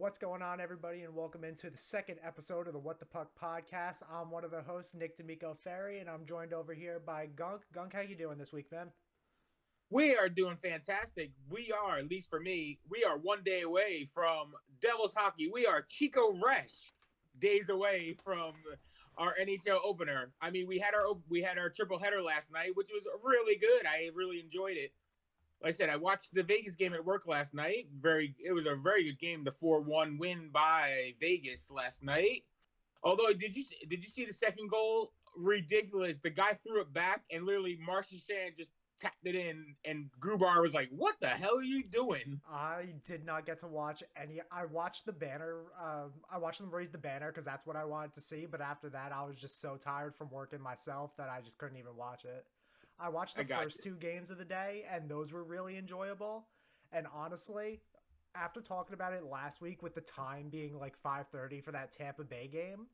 What's going on, everybody, and welcome into the second episode of the What the Puck podcast. I'm one of the hosts, Nick D'Amico Ferry, and I'm joined over here by Gunk. Gunk, how you doing this week, man? We are doing fantastic. We are, at least for me, we are one day away from Devils hockey. We are Chico Resch days away from our NHL opener. I mean, we had our triple header last night, which was really good. I really enjoyed it. Like I said, I watched the Vegas game at work last night. It was a very good game. The 4-1 win by Vegas last night. Although, did you see the second goal? Ridiculous. The guy threw it back, and literally Marchand just tapped it in, and Grubar was like, "What the hell are you doing?" I did not get to watch any. I watched the banner. I watched them raise the banner because that's what I wanted to see. But after that, I was just so tired from working myself that I just couldn't even watch it. I watched the I got first two games of the day, and those were really enjoyable. And honestly, after talking about it last week with the time being like 5:30 for that Tampa Bay game,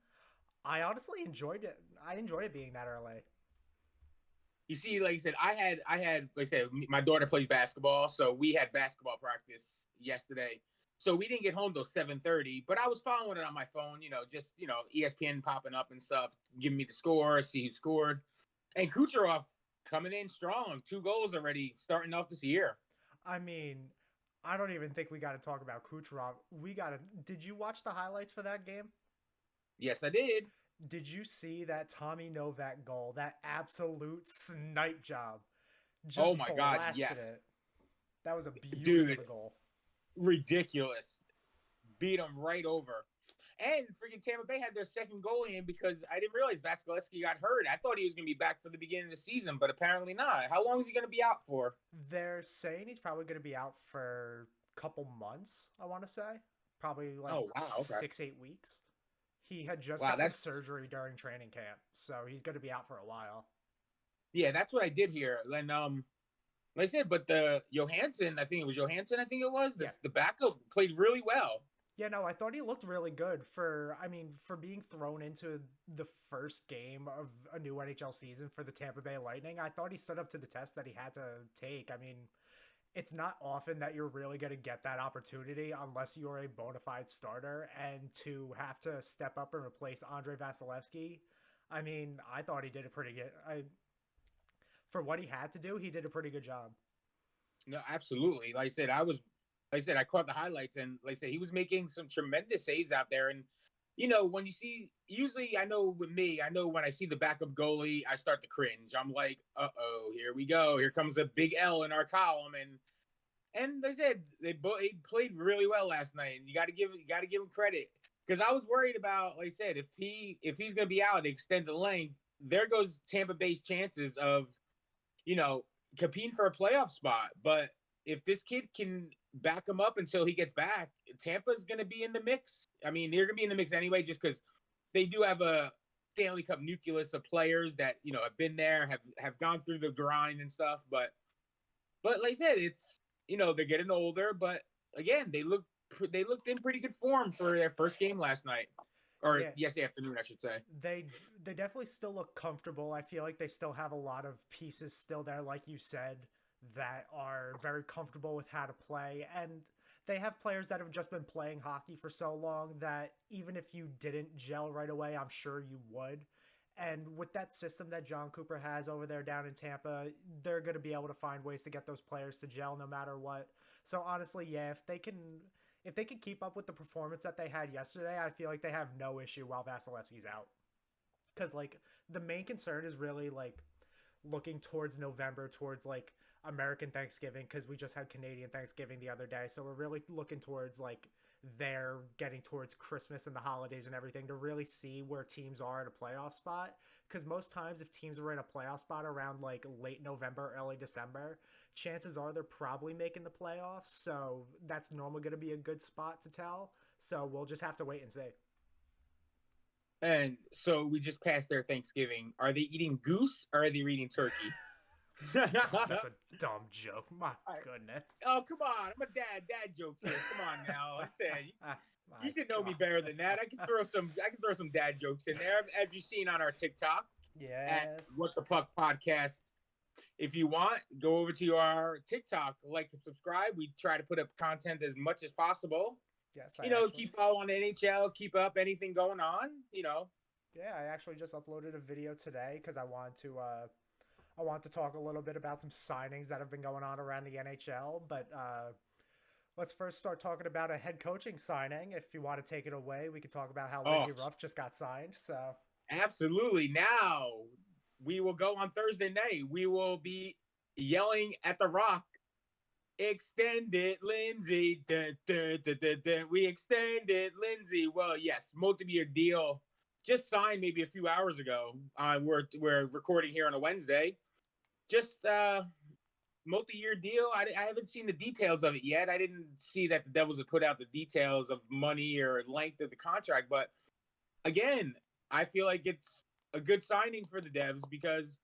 I honestly enjoyed it. I enjoyed it being that early. You see, like I said, like I said, my daughter plays basketball, so we had basketball practice yesterday. So we didn't get home till 7:30, but I was following it on my phone, just ESPN popping up and stuff, giving me the score, see who scored, and Kucherov coming in strong, 2 goals already, starting off this year. I mean, I don't even think we got to talk about Kucherov. We got to. Did you watch the highlights for that game? Yes, I did. Did you see that Tommy Novak goal? That absolute snipe job. Oh Just my God, blasted yes, it. That was a beauty of dude, a goal. ridiculous. Beat him right over. And freaking Tampa Bay had their second goalie in because I didn't realize Vasilevsky got hurt. I thought he was going to be back for the beginning of the season, but apparently not. How long is he going to be out for? They're saying he's probably going to be out for a couple months, I want to say. Probably like Oh, wow. Okay. 6, 8 weeks. He had just Wow, gotten that's surgery during training camp, so he's going to be out for a while. yeah, that's what I did here. And like I said, but the Johansson, I think it was Johansson, I think it was Yeah. the backup played really well. Yeah, no, I thought he looked really good for being thrown into the first game of a new NHL season for the Tampa Bay Lightning. I thought he stood up to the test that he had to take. I mean, it's not often that you're really going to get that opportunity unless you're a bona fide starter, and to have to step up and replace Andre Vasilevsky. I mean, I thought he did a pretty good. For what he had to do, he did a pretty good job. No, absolutely. Like I said, I caught the highlights, and like I said, he was making some tremendous saves out there. And when you see, usually, I know with me, I know when I see the backup goalie, I start to cringe. I'm like, uh-oh, here we go. Here comes a big L in our column. And they said he played really well last night. And you got to give him credit, because I was worried about, like I said, if he's going to be out, extend the length, there goes Tampa Bay's chances of competing for a playoff spot. But if this kid can back him up until he gets back, Tampa's going to be in the mix. I mean, they're going to be in the mix anyway, just because they do have a Stanley Cup nucleus of players that have been there, have gone through the grind and stuff. But like I said, it's they're getting older, but again, they looked in pretty good form for their first game last night, or Yeah, yesterday afternoon, I should say. they definitely still look comfortable. I feel like they still have a lot of pieces still there, like you said, that are very comfortable with how to play. And they have players that have just been playing hockey for so long that even if you didn't gel right away, I'm sure you would. And with that system that John Cooper has over there down in Tampa, they're going to be able to find ways to get those players to gel no matter what. So honestly, yeah, if they can keep up with the performance that they had yesterday, I feel like they have no issue while Vasilevsky's out. Because like the main concern is really like looking towards November, towards like American Thanksgiving, because we just had Canadian Thanksgiving the other day. So we're really looking towards like they're getting towards Christmas and the holidays and everything to really see where teams are at a playoff spot. Because most times, if teams are in a playoff spot around like late November, early December, chances are they're probably making the playoffs. So that's normally going to be a good spot to tell. So we'll just have to wait and see. And so we just passed their Thanksgiving. Are they eating goose or are they eating turkey? God, that's a dumb joke. My goodness. Oh, come on. I'm a dad. Dad jokes here. Come on now. I said My you should know me God. better than that. I can throw some dad jokes in there, as you've seen on our TikTok at Yes. What the Puck Podcast. If you want, go over to our TikTok, like and subscribe. We try to put up content as much as possible. Yes, I actually. keep following the NHL, keep up anything going on. Yeah, I actually just uploaded a video today because I want to talk a little bit about some signings that have been going on around the NHL. But let's first start talking about a head coaching signing. If you want to take it away, we could talk about how Oh, Lindy Ruff just got signed. So absolutely. Now we will go on Thursday night. We will be yelling at the Rock. Extend it, Lindsay. Dun, dun, dun, dun, dun. We extended Lindsay. Well, yes, multi-year deal just signed maybe a few hours ago. We're recording here on a Wednesday. Just multi-year deal. I haven't seen the details of it yet. I didn't see that the Devils had put out the details of money or length of the contract. But again, I feel like it's a good signing for the Devs because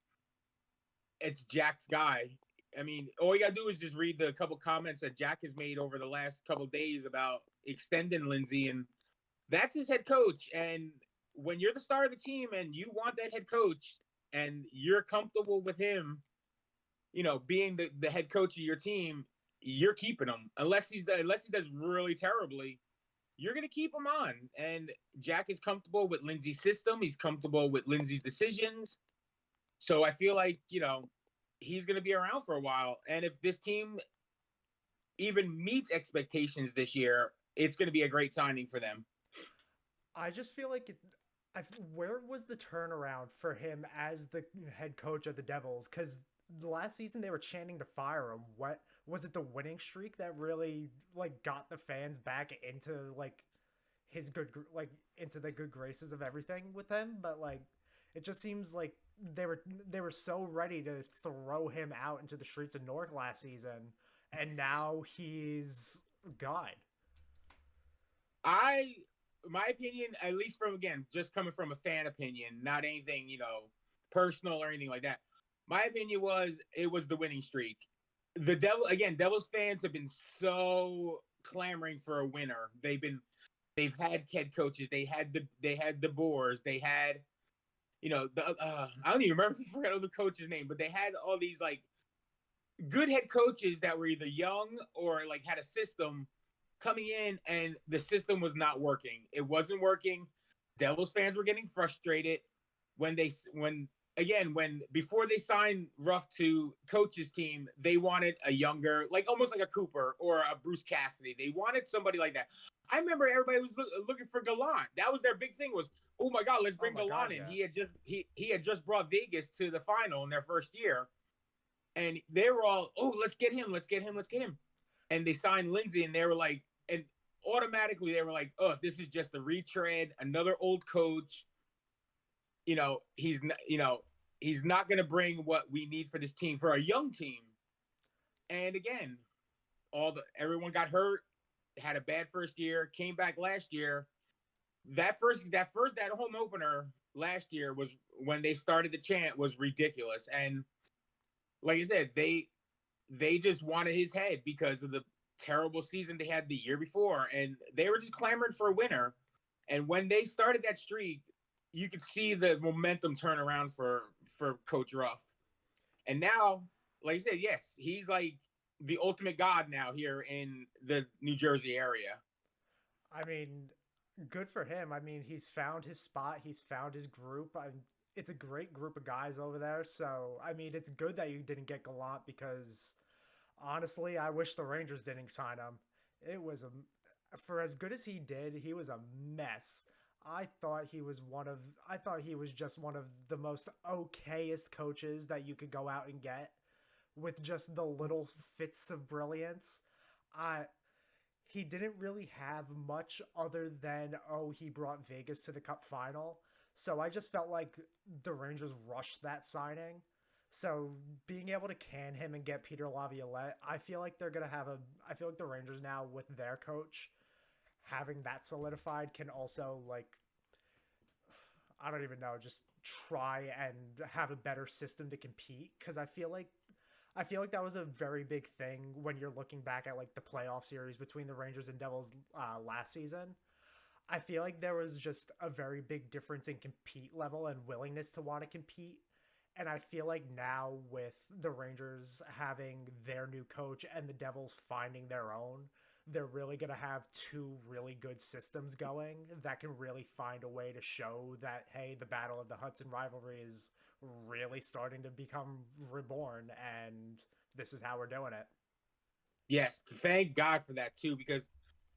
it's Jack's guy. I mean, all you gotta do is just read the couple comments that Jack has made over the last couple of days about extending Lindsay, and that's his head coach. And when you're the star of the team and you want that head coach and you're comfortable with him, being the head coach of your team, you're keeping him unless he does really terribly. You're gonna keep him on, and Jack is comfortable with Lindsay's system. He's comfortable with Lindsay's decisions. So I feel like he's gonna be around for a while. And if this team even meets expectations this year, it's gonna be a great signing for them. I just feel like where was the turnaround for him as the head coach of the Devils? Because the last season they were chanting to fire him. What was it? The winning streak that really like got the fans back into like his good like into the good graces of everything with him. But like it just seems like they were so ready to throw him out into the streets of Newark last season, and now he's gone. My opinion, at least from, again, just coming from a fan opinion, not anything personal or anything like that. My opinion was it was the winning streak. Devils fans have been so clamoring for a winner. They've had head coaches, they had the Boers, they had I don't even remember if I forgot the coach's name, but they had all these like good head coaches that were either young or like had a system coming in, and the system was not working. It wasn't working. Devils fans were getting frustrated when before they signed Ruff to coach's team, they wanted a younger, like almost like a Cooper or a Bruce Cassidy. They wanted somebody like that. I remember everybody was looking for Gallant. That was their big thing was, oh my God, let's bring Gallant in. Yeah. He had just brought Vegas to the final in their first year. And they were all, oh, let's get him. And they signed Lindsay, and they were like, and automatically they were like, oh, this is just a retread, another old coach. He's not going to bring what we need for this team, for a young team. And again, everyone got hurt, had a bad first year, came back last year. That home opener last year was when they started the chant was ridiculous. And like I said, they just wanted his head because of the terrible season they had the year before, and they were just clamoring for a winner. And when they started that streak, you could see the momentum turn around for Coach Ruff. And now, like I said, yes, he's like the ultimate god now here in the New Jersey area. I mean, good for him. I mean, he's found his spot. He's found his group. It's a great group of guys over there. So, I mean, it's good that you didn't get Gallant because honestly, I wish the Rangers didn't sign him. It was for as good as he did, he was a mess. I thought he was just one of the most okayest coaches that you could go out and get with just the little fits of brilliance. He didn't really have much other than he brought Vegas to the Cup final. So I just felt like the Rangers rushed that signing. So being able to can him and get Peter Laviolette, I feel like I feel like the Rangers now with their coach having that solidified can also like I don't even know, just try and have a better system to compete because I feel like that was a very big thing when you're looking back at like the playoff series between the Rangers and Devils last season. I feel like there was just a very big difference in compete level and willingness to want to compete. And I feel like now with the Rangers having their new coach and the Devils finding their own, they're really going to have two really good systems going that can really find a way to show that, hey, the Battle of the Hudson rivalry is really starting to become reborn, and this is how we're doing it. Yes, thank God for that too, because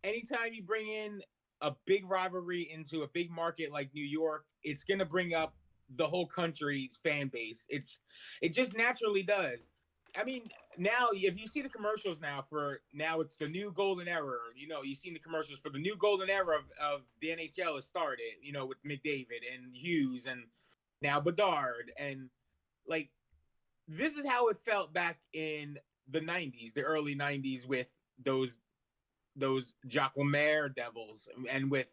anytime you bring in a big rivalry into a big market like New York, it's gonna bring up the whole country's fan base. It just naturally does. I mean, now if you see the commercials now for now, it's the new golden era. You know, you've seen the commercials for the new golden era of the NHL has started. You know, with McDavid and Hughes and now Bedard and like this is how it felt back in the 90s, the early 90s with those Jacques Lemaire Devils and with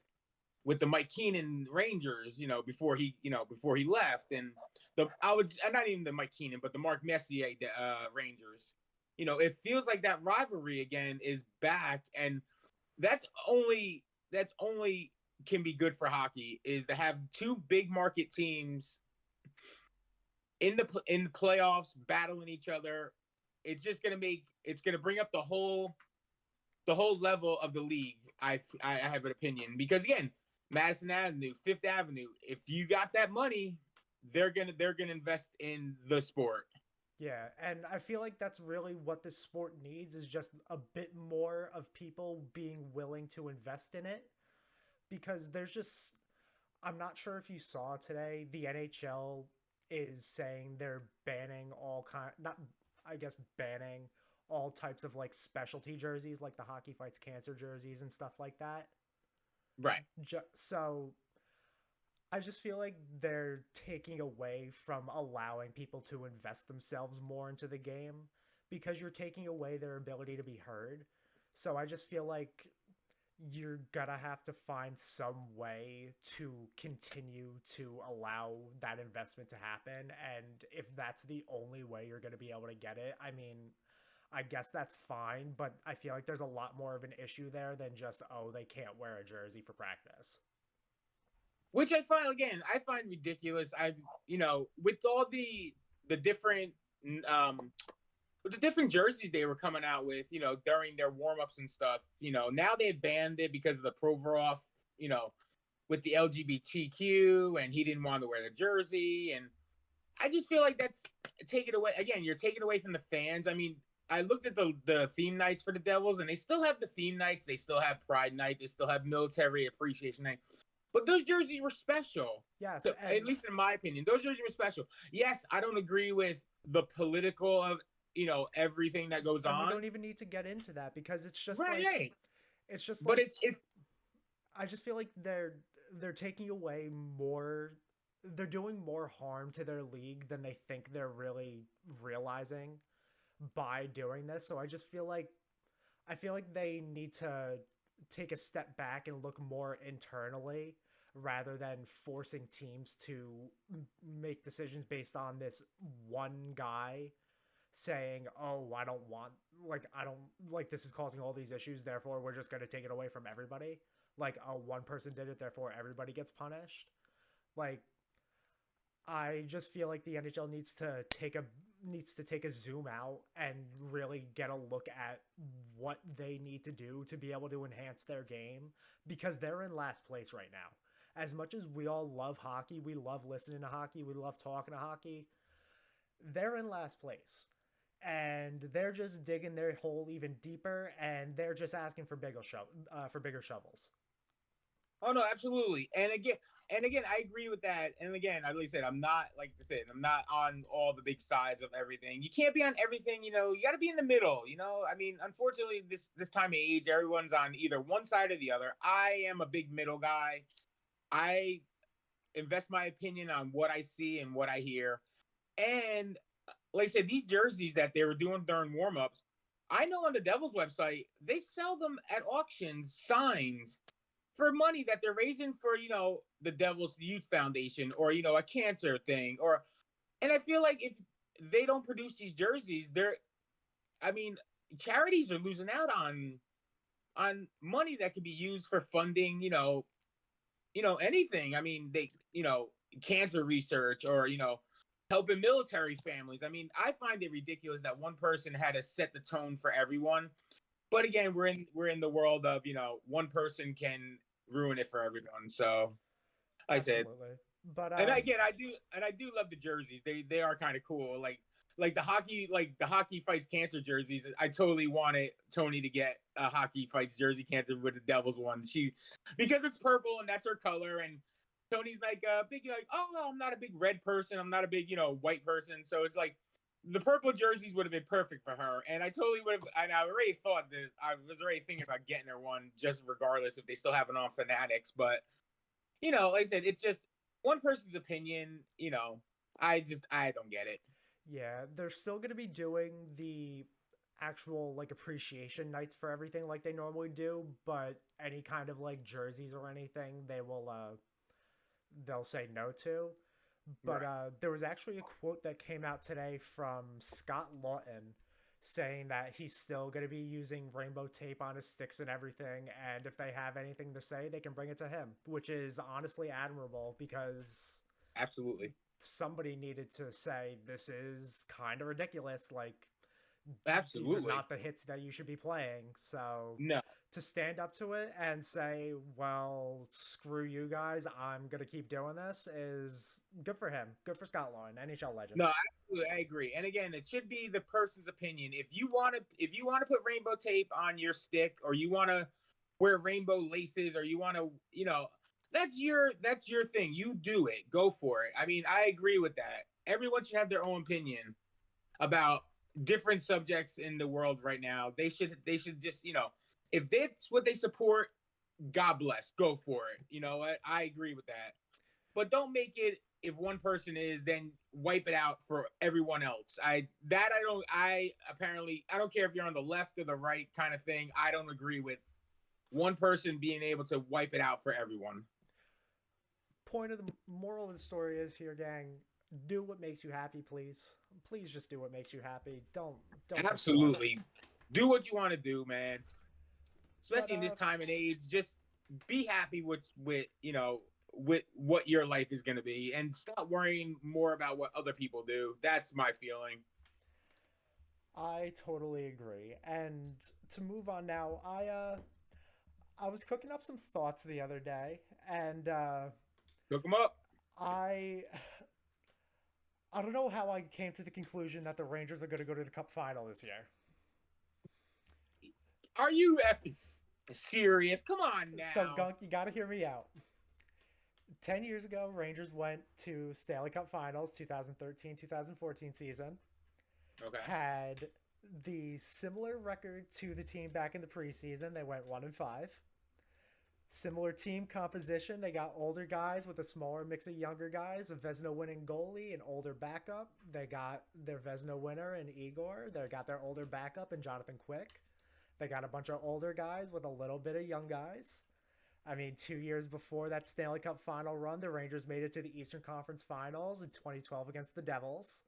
the Mike Keenan Rangers, before he left, and the I would not even the Mike Keenan, but the Mark Messier Rangers. You know, it feels like that rivalry again is back, and that's only can be good for hockey is to have two big market teams in the playoffs battling each other. It's gonna bring up the whole level of the league. I have an opinion because again, Madison Avenue, Fifth Avenue. If you got that money, they're gonna invest in the sport. Yeah, and I feel like that's really what this sport needs is just a bit more of people being willing to invest in it because there's just I'm not sure if you saw today the NHL is saying they're banning all kind not I guess banning all types of like specialty jerseys like the hockey fights cancer jerseys and stuff like that. Right. So I just feel like they're taking away from allowing people to invest themselves more into the game because you're taking away their ability to be heard. So I just feel like you're gonna have to find some way to continue to allow that investment to happen. And if that's the only way you're gonna be able to get it, I mean, I guess that's fine, but I feel like there's a lot more of an issue there than just, oh, they can't wear a jersey for practice. Which I find ridiculous. With all the different um with the different jerseys they were coming out with, during their warm-ups and stuff, now they banned it because of the Provorov, you know, with the LGBTQ and he didn't want to wear the jersey. And I just feel like that's taken away. Again, you're taking away from the fans. I mean, I looked at the theme nights for the Devils and they still have the theme nights. They still have Pride Night. They still have Military Appreciation Night. But those jerseys were special. Yes, So, and at least in my opinion, those jerseys were special. Yes, I don't agree with the political of everything that goes and we on. don't even need to get into that because it's just Right, like right. it's just But like it I just feel like they're taking away more they're doing more harm to their league than they think they're really realizing by doing this. So I feel like they need to take a step back and look more internally rather than forcing teams to make decisions based on this one guy saying, "Oh, I don't like this is causing all these issues, therefore we're just going to take it away from everybody." Like, oh, one person did it, therefore everybody gets punished. Like, I just feel like the NHL needs to take a zoom out and really get a look at what they need to do to be able to enhance their game because they're in last place right now. As much as we all love hockey, we love listening to hockey, we love talking to hockey, they're in last place. And they're just digging their hole even deeper, and they're just asking for bigger shovels. Oh no, absolutely. And again, I agree with that. And again, like I said, I'm not on all the big sides of everything. You can't be on everything, you got to be in the middle, I mean, unfortunately this time of age, everyone's on either one side or the other. I am a big middle guy. I invest my opinion on what I see and what I hear. And like I said, these jerseys that they were doing during warmups, I know on the Devils website, they sell them at auctions, signs for money that they're raising for, the Devils Youth Foundation or, a cancer thing. And I feel like if they don't produce these jerseys, I mean, charities are losing out on money that could be used for funding, anything. I mean, cancer research or, helping military families. I mean, I find it ridiculous that one person had to set the tone for everyone. But again, we're in the world of one person can ruin it for everyone. So like I said, Absolutely. But and again, I do love the jerseys. They are kind of cool. Like the hockey fights cancer jerseys. I totally wanted Tony to get a hockey fights jersey cancer with the Devils one. Because it's purple and that's her color. And Tony's like big like, oh no, I'm not a big red person. I'm not a big white person. So it's like the purple jerseys would have been perfect for her. And I totally would have. And I already thought that I was already thinking about getting her one just regardless if they still have it on Fanatics. But like I said, it's just one person's opinion. I don't get it. yeah, they're still going to be doing the actual like appreciation nights for everything like they normally do, but any kind of like jerseys or anything they'll say no to. But Right. there was actually a quote that came out today from Scott Lawton saying that he's still going to be using rainbow tape on his sticks and everything, and if they have anything to say, they can bring it to him, which is honestly admirable because Absolutely. somebody needed to say this is kind of ridiculous. Like, these are Absolutely. not the hits that you should be playing. So No. to stand up to it and say, well, screw you guys, I'm going to keep doing this is good for him. Good for Scott Lauren, NHL legend. No, absolutely, I agree. And again, it should be the person's opinion. If you want to put rainbow tape on your stick, or you want to wear rainbow laces, or you want to, that's your thing. You do it. Go for it. I mean, I agree with that. Everyone should have their own opinion about different subjects in the world right now. They should just, if that's what they support, God bless. Go for it. You know what? I agree with that. But don't make it, if one person is, then wipe it out for everyone else. I don't care if you're on the left or the right kind of thing. I don't agree with one person being able to wipe it out for everyone. Point of the moral of the story is here, gang. Do what makes you happy, please. Please just do what makes you happy. Don't conform. Absolutely. Do what you want to do, man. But Especially in this time and age, just be happy with what your life is going to be, and stop worrying more about what other people do. That's my feeling. I totally agree. And to move on now, I was cooking up some thoughts the other day, and Hook them up. I I don't know how I came to the conclusion that the Rangers are going to go to the Cup final this year. Are you effing serious? Come on So, now. Gunk, you got to hear me out. 10 years ago, Rangers went to Stanley Cup Finals 2013-2014 season. Okay. Had the similar record to the team back in the preseason. They went 1-5. Similar team composition. They got older guys with a smaller mix of younger guys, a Vezina winning goalie, an older backup. They got their Vezina winner in Igor. They got their older backup in Jonathan Quick. They got a bunch of older guys with a little bit of young guys. I mean, 2 years before that Stanley Cup final run, the Rangers made it to the Eastern Conference Finals in 2012 against the Devils.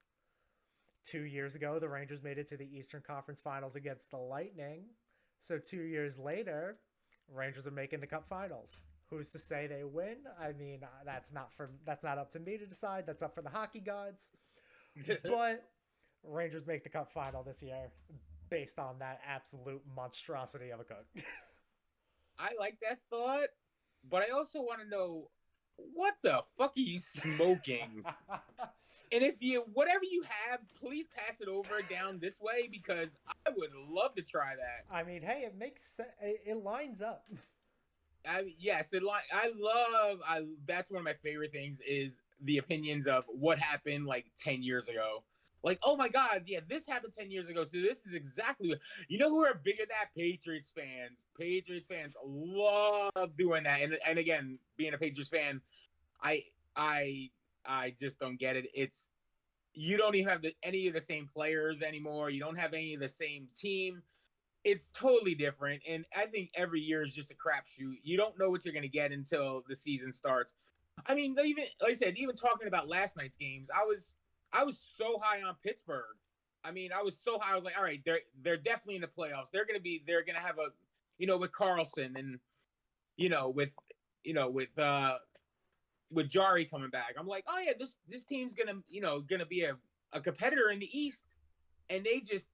2 years ago, the Rangers made it to the Eastern Conference Finals against the Lightning. So 2 years later, Rangers are making the Cup Finals. Who's to say they win? I mean, that's not up to me to decide. That's up for the hockey gods. But Rangers make the Cup Final this year based on that absolute monstrosity of a cook. I like that thought, but I also want to know, what the fuck are you smoking? And if you, whatever you have, please pass it over down this way, because I would love to try that. I mean, hey, it makes sense. It lines up. Yes, that's one of my favorite things, is the opinions of what happened like 10 years ago. Like, oh my God, yeah, this happened 10 years ago. So this is exactly what, who are big at that? Patriots fans. Patriots fans love doing that. And again, being a Patriots fan, I I I just don't get it. You don't even have any of the same players anymore. You don't have any of the same team. It's totally different, and I think every year is just a crapshoot. You don't know what you're going to get until the season starts. I mean, even like I said, even talking about last night's games, I was so high on Pittsburgh. I mean, I was so high. I was like, all right, they're definitely in the playoffs. They're gonna have a, with Carlson, and with with Jari coming back. I'm like, oh yeah, this team's gonna be a competitor in the East, and they just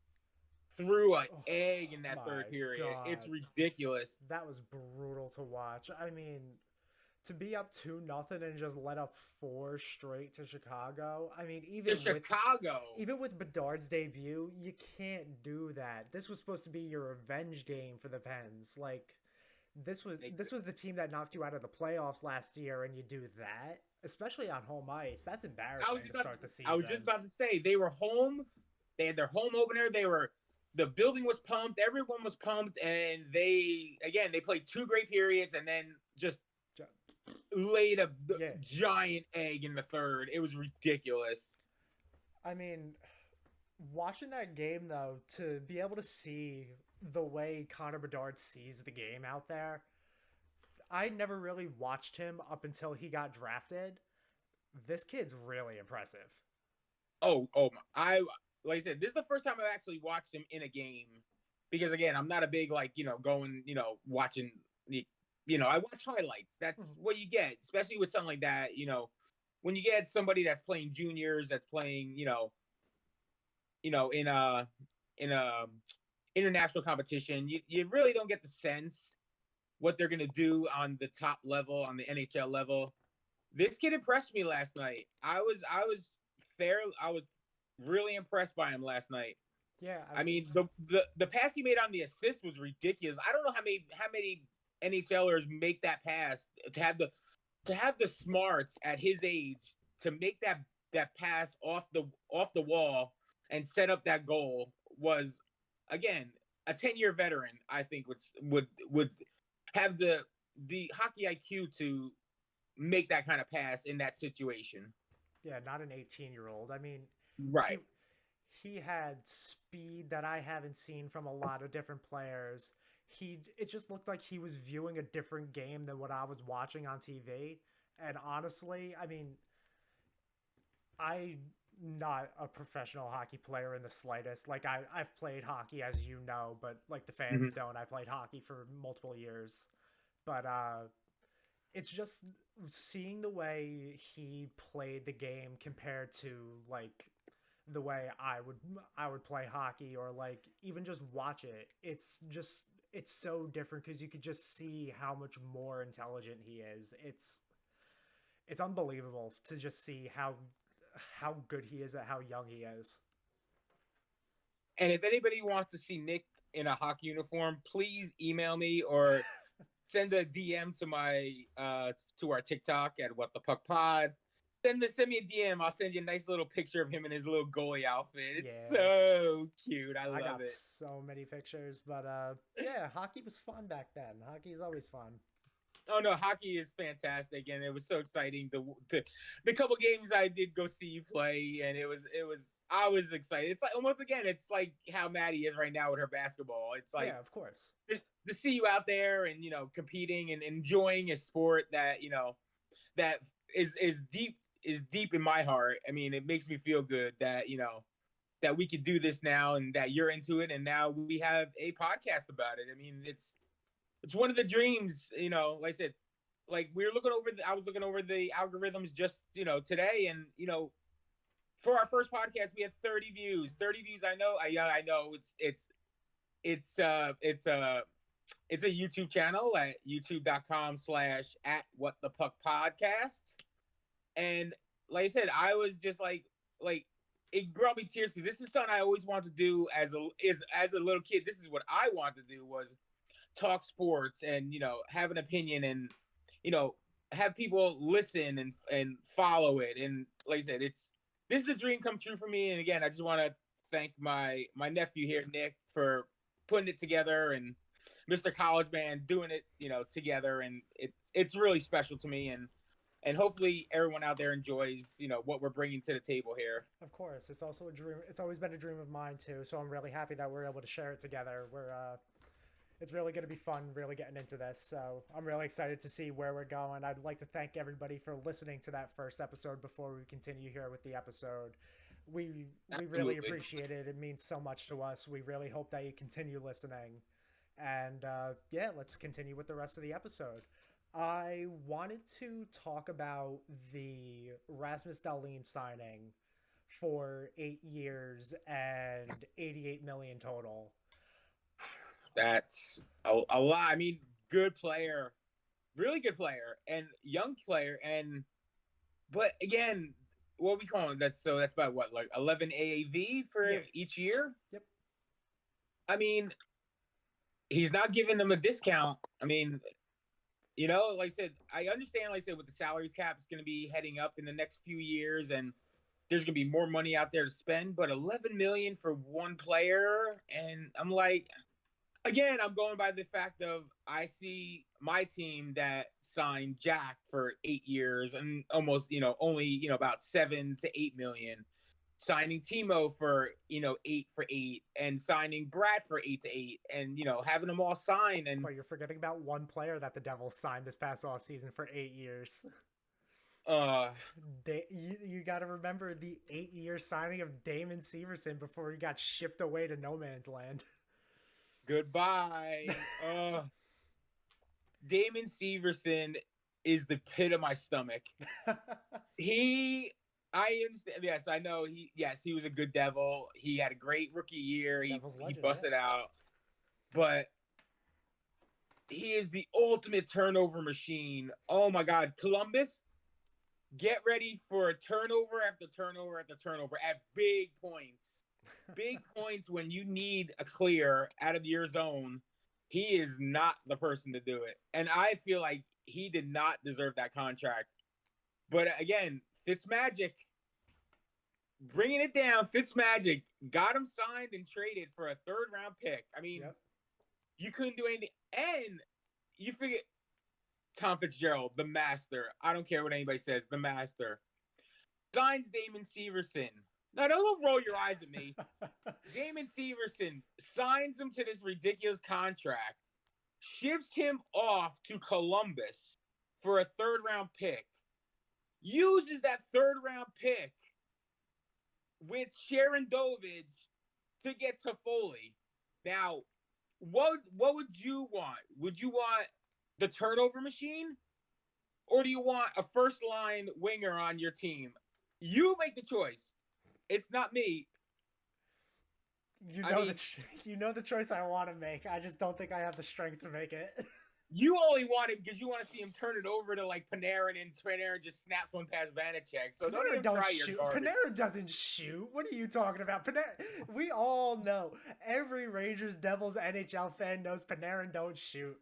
threw an Oh egg in that my third period. It's god. ridiculous. That was brutal to watch. I mean, to be up 2-0 and just let up four straight to Chicago. I mean, To Chicago. even with Bedard's debut, you can't do that. This was supposed to be your revenge game for the Pens. Like this was the team that knocked you out of the playoffs last year, and you do that, especially on home ice. That's embarrassing to start the I was just season. about to say they were home. They had their home opener. The building was pumped. Everyone was pumped, and they played two great periods, and then just laid a Yeah, giant egg in the third. It was ridiculous. I mean, watching that game though, to be able to see the way Connor Bedard sees the game out there, I never really watched him up until he got drafted. This kid's really impressive. I like I said, this is the first time I've actually watched him in a game because again, I'm not a big going watching I watch highlights. That's what you get, especially with something like that. When you get somebody that's playing juniors, that's playing in a international competition, you really don't get the sense what they're gonna do on the top level, on the NHL level. This kid impressed me last night. I was really impressed by him last night. Yeah, I I mean, mean, the pass he made on the assist was ridiculous. I don't know how many NHLers make that pass to have the smarts at his age to make that pass off the wall and set up that goal was again a 10-year veteran. I think would have the hockey IQ to make that kind of pass in that situation. yeah, not an 18-year-old. I mean, he Right. he had speed that I haven't seen from a lot of different players. It just looked like he was viewing a different game than what I was watching on TV. And honestly, I mean, I'm not a professional hockey player in the slightest. Like I've played hockey as you know, but like the fans Mhm. don't. I played hockey for multiple years. But it's just seeing the way he played the game compared to like the way I would play hockey or like even just watch it. It's so different because you could just see how much more intelligent he is. It's unbelievable to just see how good he is at how young he is. And if anybody wants to see Nick in a hockey uniform, please email me or send a DM to our TikTok at What the Puck Pod. Send me a DM. I'll send you a nice little picture of him in his little goalie outfit. It's Yeah, so cute. I I love got it. so many pictures, but yeah, hockey was fun back then. Hockey is always fun. Oh no, hockey is fantastic, and it was so exciting. The couple games I did go see you play, and it was I was excited. It's like once again, it's like how Maddie is right now with her basketball. It's like Yeah, of course. to see you out there and competing and enjoying a sport that that is deep in my heart. I mean, it makes me feel good that that we could do this now and that you're into it, and now we have a podcast about it. I mean, it's one of the dreams. Like I said, like I was looking over the algorithms just today, and for our first podcast we had 30 views. 30 views. I know it's it's a YouTube channel at youtube.com/at what the puck podcast. And like I said, I was just like it brought me tears because this is something I always wanted to do as a little kid. This is what I wanted to do was talk sports and have an opinion and you know have people listen and follow it. And like I said, this is a dream come true for me. And again, I just want to thank my nephew here, Nick, for putting it together, and Mr. College Man doing it together. And it's really special to me. And hopefully everyone out there enjoys what we're bringing to the table here. Of course, it's also a dream. It's always been a dream of mine too. So I'm really happy that we're able to share it together. It's really going to be fun, really getting into this. So I'm really excited to see where we're going. I'd like to thank everybody for listening to that first episode before we continue here with the episode. We really Absolutely. appreciate it. It means so much to us. We really hope that you continue listening. And yeah, let's continue with the rest of the episode. I wanted to talk about the Rasmus Dahlin signing for 8 years and 88 million total. That's a lot. I mean, good player, really good player, and young player, and but again, what we call it? That's about what, like 11 AAV for Yeah. each year. Yep. I mean, he's not giving them a discount. I mean, like I said, I understand. Like I said, with the salary cap, it's going to be heading up in the next few years, and there's going to be more money out there to spend. But 11 million for one player, and I'm like, again, I'm going by the fact of I see my team that signed Jack for 8 years and almost, only, about 7 to 8 million. Signing Timo for, 8 for 8 and signing Brad for 8 to 8 and, having them all signed. And But you're forgetting about one player that the Devils signed this past offseason for 8 years. uh You got to remember the 8 year signing of Damon Severson before he got shipped away to no man's land. goodbye. Damon Severson is the pit of my stomach. I understand. Yes, I know. He was a good Devil. He had a great rookie year. He busted out, but he is the ultimate turnover machine. Oh my God, Columbus, get ready for a turnover after turnover after turnover at big points. Big points when you need a clear out of your zone. He is not the person to do it, and I feel like he did not deserve that contract. But again, Fitzmagic, bringing it down. Fitzmagic got him signed and traded for a 3rd-round pick. I mean, Yep. You couldn't do anything. And you forget Tom Fitzgerald, the master. I don't care what anybody says, the master. Signs Damon Severson. Now, don't roll your eyes at me. Damon Severson signs him to this ridiculous contract, ships him off to Columbus for a 3rd-round pick, uses that 3rd-round pick with Sharon Dovich to get Toffoli. Now, what would you want? Would you want the turnover machine, or do you want a first-line winger on your team? You make the choice. It's not me. You know the choice I want to make. I just don't think I have the strength to make it. You only want it because you want to see him turn it over to like Panarin, and Panarin just snaps one past Vanacek. So don't even try your garbage. Panarin doesn't shoot. What are you talking about? We all know. Every Rangers, Devils, NHL fan knows Panarin don't shoot.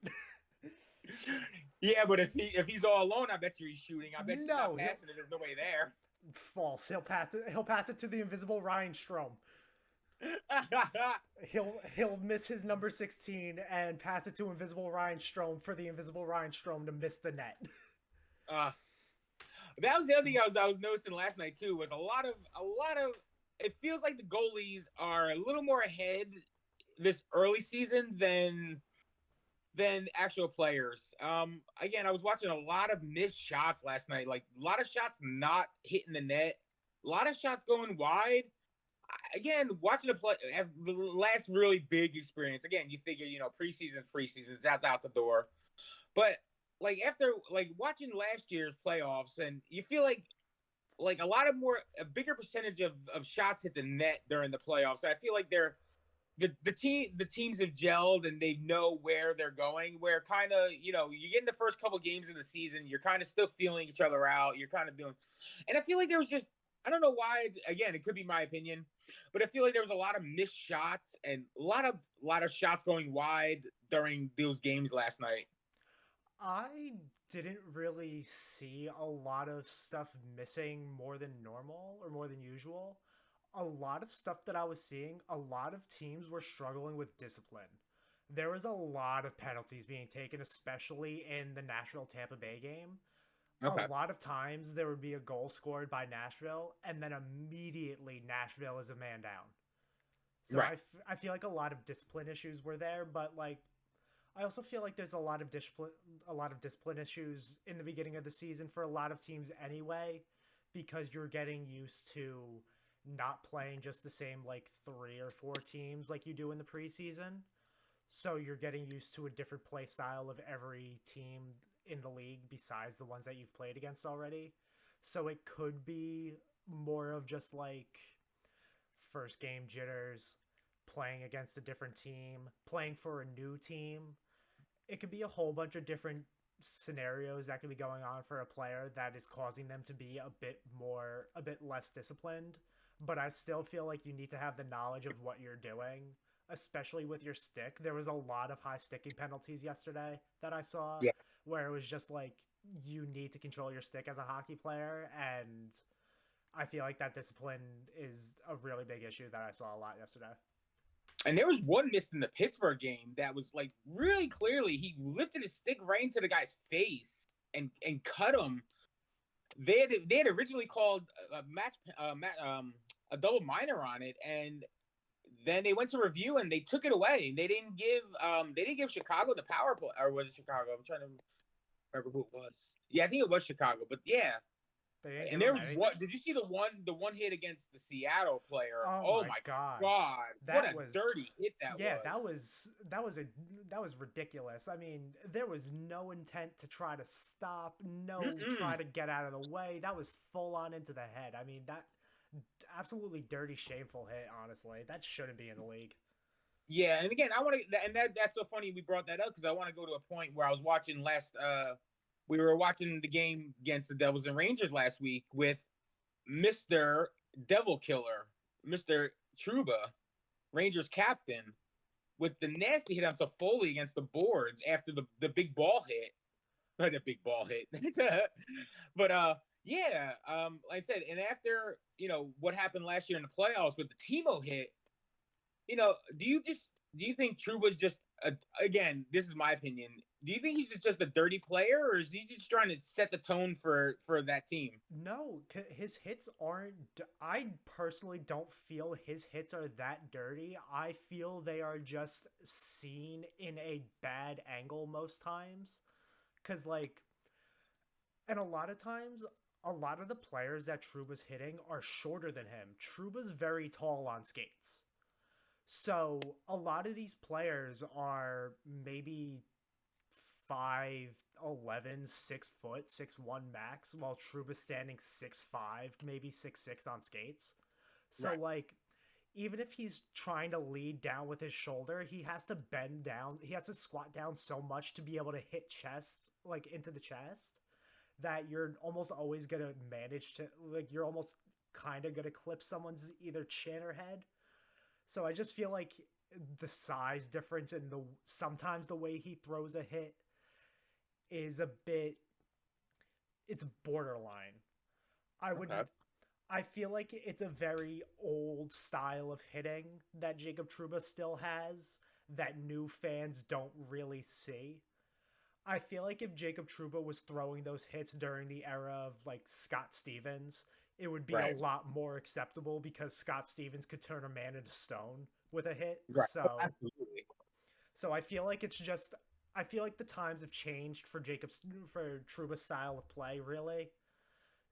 Yeah, but if he's all alone, I bet you he's shooting. I bet you not passing it. There's no way there. False. He'll pass it to the invisible Ryan Strome. He'll miss his number 16 and pass it to invisible Ryan Strome for the invisible Ryan Strome to miss the net. That was the other thing I was noticing last night too, was a lot of it feels like the goalies are a little more ahead this early season than actual players. Again, I was watching a lot of missed shots last night, like a lot of shots not hitting the net, a lot of shots going wide. Again, watching the last really big experience. Again, you figure, preseason's it's out the door. But like after like watching last year's playoffs, and you feel like a bigger percentage of shots hit the net during the playoffs. So I feel like the teams have gelled and they know where they're going. Where kind of, you get in the first couple games of the season, you're kind of still feeling each other out. You're kind of doing, and I feel like there was just, I don't know why. Again, it could be my opinion, but I feel like there was a lot of missed shots and a lot of shots going wide during those games last night. I didn't really see a lot of stuff missing more than normal or more than usual. A lot of stuff that I was seeing, a lot of teams were struggling with discipline. There was a lot of penalties being taken, especially in the Nashville-Tampa Bay game. Okay. A lot of times there would be a goal scored by Nashville, and then immediately Nashville is a man down. So right. I feel like a lot of discipline issues were there, but like I also feel like there's a lot of discipline issues in the beginning of the season for a lot of teams anyway, because you're getting used to not playing just the same like 3 or 4 teams like you do in the preseason. So you're getting used to a different play style of every team in the league besides the ones that you've played against already. So it could be more of just like first game jitters, playing against a different team, playing for a new team. It could be a whole bunch of different scenarios that could be going on for a player that is causing them to be a bit less disciplined. But I still feel like you need to have the knowledge of what you're doing, especially with your stick. There was a lot of high sticking penalties yesterday that I saw Yeah. where it was just like you need to control your stick as a hockey player, and I feel like that discipline is a really big issue that I saw a lot yesterday. And there was one missed in the Pittsburgh game that was like really clearly he lifted his stick right into the guy's face and cut him. They had originally called a double minor on it, and then they went to review and they took it away. They didn't give Chicago the power play, or was it Chicago? I'm trying to remember who it was. Yeah, I think it was Chicago. But yeah, They didn't and give there him was anything. what? Did you see the one hit against the Seattle player? Oh Oh my my god. god! What That a was dirty hit that yeah, was. that was ridiculous. I mean, there was no intent to try to stop, no try Mm-mm. to get out of the way. That was full on into the head. I mean, that absolutely dirty, shameful hit, honestly. That shouldn't be in the league. Yeah, and again, I want to, and that's so funny we brought that up because I want to go to a point where I was watching we were watching the game against the Devils and Rangers last week with Mister Devil Killer, Mister Truba, Rangers captain, with the nasty hit on Foley against the boards after the big ball hit, or the big ball hit, but yeah, like I said, and after what happened last year in the playoffs with the Timo hit. Do you think True was just again? This is my opinion. Do you think he's just a dirty player, or is he just trying to set the tone for that team? No, his hits aren't. I personally don't feel his hits are that dirty. I feel they are just seen in a bad angle most times. Because, like, and a lot of times, a lot of the players that Truba's hitting are shorter than him. Truba's very tall on skates. So a lot of these players are maybe 5'11", 6 foot, 6'1" max, while Trouba's standing 6'5", maybe 6'6" on skates. So Right. like even if he's trying to lead down with his shoulder, he has to bend down. He has to squat down so much to be able to hit chest, like into the chest, that you're almost always going to manage to, like, you're almost kind of going to clip someone's either chin or head. So I just feel like the size difference and the sometimes the way he throws a hit is a bit, it's borderline. I would Okay. I feel like it's a very old style of hitting that Jacob Trouba still has that new fans don't really see. I feel like if Jacob Trouba was throwing those hits during the era of like Scott Stevens, it would be a Right. lot more acceptable because Scott Stevens could turn a man into stone with a hit. Right. Oh, absolutely. So I feel like it's just I feel like the times have changed for Trouba's style of play really.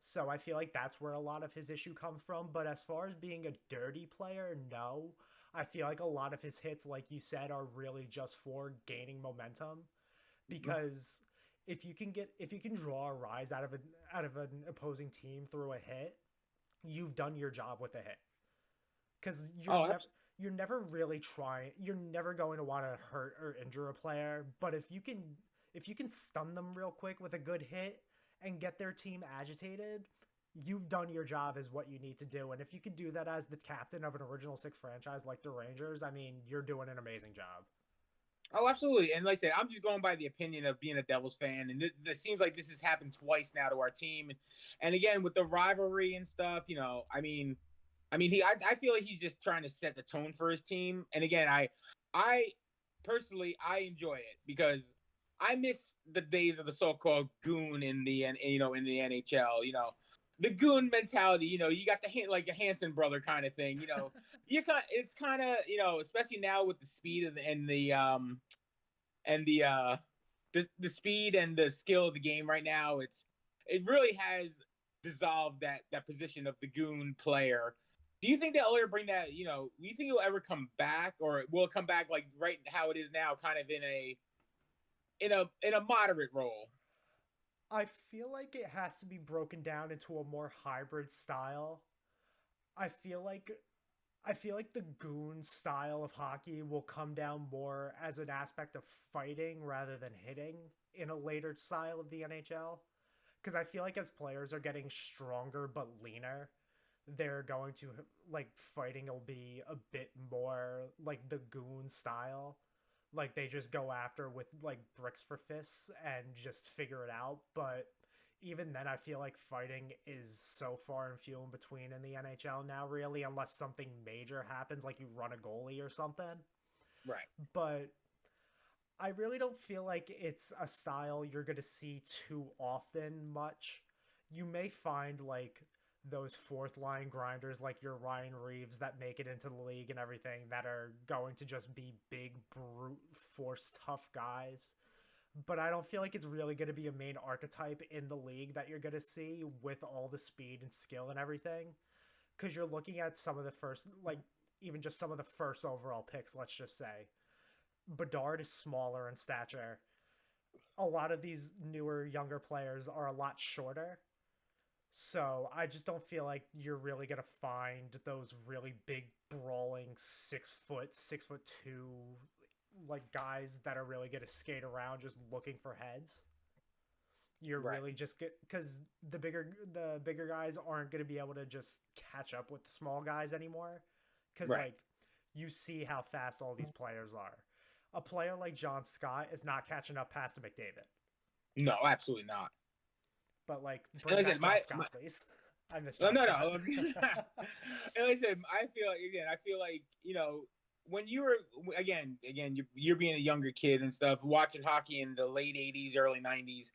So I feel like that's where a lot of his issue comes from. But as far as being a dirty player, no. I feel like a lot of his hits, like you said, are really just for gaining momentum. Mhm. Because if you can draw a rise out of an opposing team through a hit, you've done your job with the hit. Because Oh, you're never really trying. You're never going to want to hurt or injure a player. But if you can stun them real quick with a good hit and get their team agitated, you've done your job as what you need to do. And if you can do that as the captain of an original six franchise like the Rangers, I mean, you're doing an amazing job. oh, absolutely. And like I said, I'm just going by the opinion of being a Devils fan, and it seems like this has happened twice now to our team. And again, with the rivalry and stuff, I feel like he's just trying to set the tone for his team. And again, I personally, I enjoy it because I miss the days of the so-called goon in the NHL. The goon mentality. You got like a Hanson brother kind of thing. It's kind of especially now with the speed of and the speed and the skill of the game right now. It really has dissolved that position of the goon player. Do you think they'll ever bring that? Do you think it'll ever come back, or will it come back like right how it is now, kind of in a moderate role? I feel like it has to be broken down into a more hybrid style I feel like the goon style of hockey will come down more as an aspect of fighting rather than hitting in a later style of the NHL. Because I feel like as players are getting stronger but leaner, they're going to like fighting will be a bit more like the goon style. Like they just go after with like bricks for fists and just figure it out. But even then, I feel like fighting is so far and few in between in the NHL now, really, unless something major happens, like you run a goalie or something. Right. But I really don't feel like it's a style you're going to see too often much. You may find like those fourth line grinders like your Ryan Reeves that make it into the league and everything that are going to just be big brute force tough guys. But I don't feel like it's really going to be a main archetype in the league that you're going to see with all the speed and skill and everything. Because you're looking at some of the first, like, even just some of the first overall picks, let's just say. Bedard is smaller in stature. A lot of these newer, younger players are a lot shorter. So I just don't feel like you're really gonna find those really big brawling 6 foot, 6'2", like guys that are really gonna skate around just looking for heads. You're Right. really just get because the bigger guys aren't gonna be able to just catch up with the small guys anymore. Because Right. like you see how fast all these players are. A player like John Scott is not catching up past a McDavid. No, absolutely not. But like, And bring listen, back John Scott, please. I miss no, John no, Scott. no. And listen, I feel like again, I feel like when you were again, you're being a younger kid and stuff, watching hockey in the late '80s, early '90s.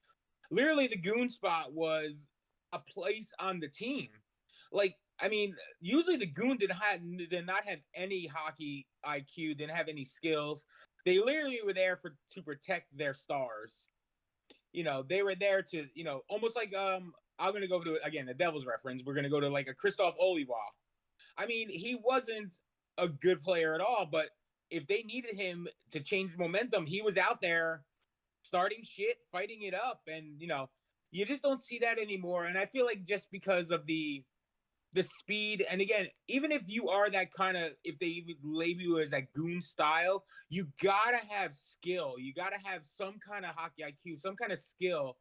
Literally, the goon spot was a place on the team. Like, I mean, usually the goon did not have any hockey IQ, didn't have any skills. They literally were there to protect their stars. They were there to, almost like I'm gonna go to again the Devil's reference. We're gonna go to like a Christoph Oliwa. I mean, he wasn't a good player at all, but if they needed him to change momentum, he was out there starting shit, fighting it up, and you just don't see that anymore. And I feel like just because of the speed, and again, even if you are that kind of, if they even label you as that goon style, you gotta have skill. You gotta have some kind of hockey IQ, some kind of skill